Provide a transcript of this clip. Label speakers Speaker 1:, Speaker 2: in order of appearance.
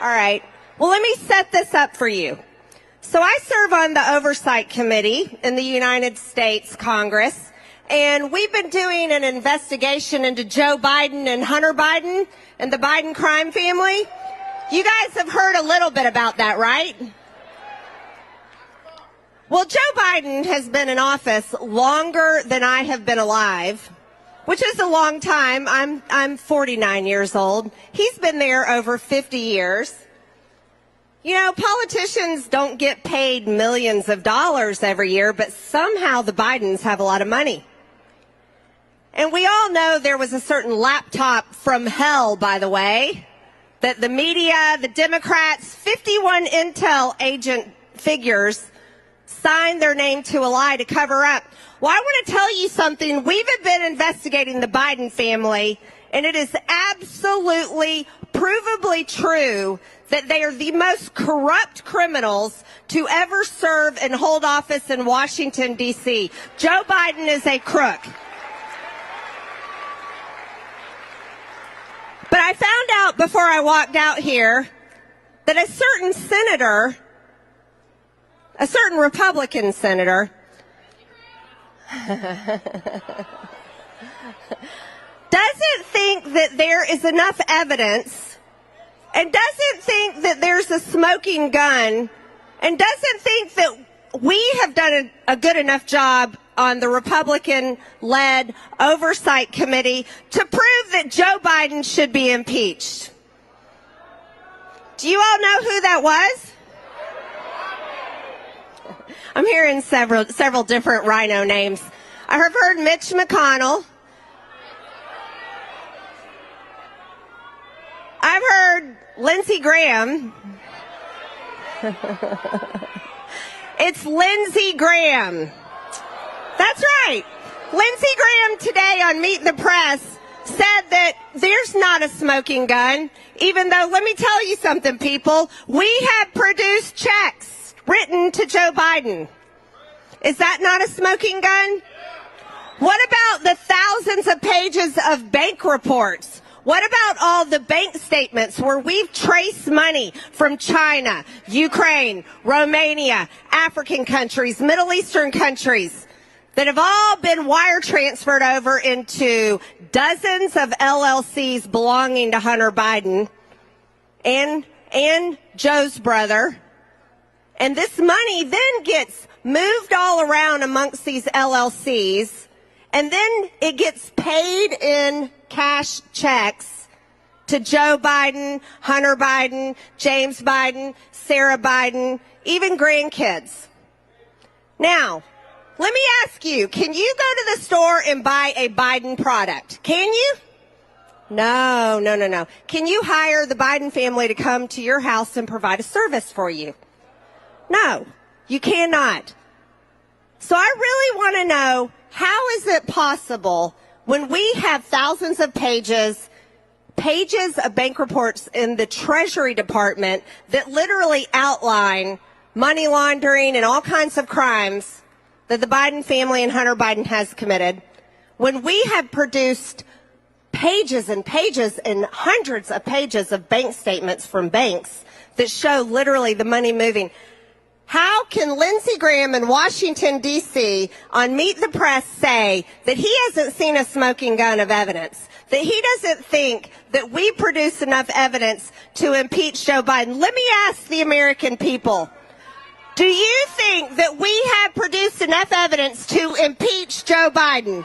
Speaker 1: All right. Well, let me set this up for you. So I serve on the Oversight Committee in the United States Congress, and we've been doing an investigation into Joe Biden and Hunter Biden and the Biden crime family. You guys have heard a little bit about that, right? Well, Joe Biden has been in office longer than I have been alive, which is a long time. I'm 49 years old. He's been there over 50 years. You know, politicians don't get paid millions of dollars every year, but somehow the Bidens have a lot of money. And we all know there was a certain laptop from hell, by the way, that the media, the Democrats, 51 intel agent figures signed their name to a lie to cover up. Well, I want to tell you something. We've been investigating the Biden family, and it is absolutely, provably true that they are the most corrupt criminals to ever serve and hold office in Washington, D.C. Joe Biden is a crook. But I found out before I walked out here that a certain senator, a certain Republican senator, doesn't think that there is enough evidence and doesn't think that there's a smoking gun and doesn't think that we have done a good enough job on the Republican-led Oversight Committee to prove that Joe Biden should be impeached. Do you all know who that was? I'm hearing several different rhino names. I have heard Mitch McConnell. I've heard Lindsey Graham. It's Lindsey Graham. That's right. Lindsey Graham today on Meet the Press said that there's not a smoking gun, even though, let me tell you something, people, we have produced checks written to Joe Biden. Is that not a smoking gun? What about the thousands of pages of bank reports? What about all the bank statements where we've traced money from China, Ukraine, Romania, African countries, Middle Eastern countries that have all been wire transferred over into dozens of LLCs belonging to Hunter Biden and Joe's brother? And this money then gets moved all around amongst these LLCs, and then it gets paid in cash checks to Joe Biden, Hunter Biden, James Biden, Sarah Biden, even grandkids. Now, let me ask you, can you go to the store and buy a Biden product? Can you? No. Can you hire the Biden family to come to your house and provide a service for you? No, you cannot. So I really want to know, how is it possible when we have thousands of pages of bank reports in the Treasury Department that literally outline money laundering and all kinds of crimes that the Biden family and Hunter Biden has committed, when we have produced pages and pages and hundreds of pages of bank statements from banks that show literally the money moving? How can Lindsey Graham in Washington, D.C. on Meet the Press say that he hasn't seen a smoking gun of evidence, that he doesn't think that we produce enough evidence to impeach Joe Biden? Let me ask the American people, do you think that we have produced enough evidence to impeach Joe Biden?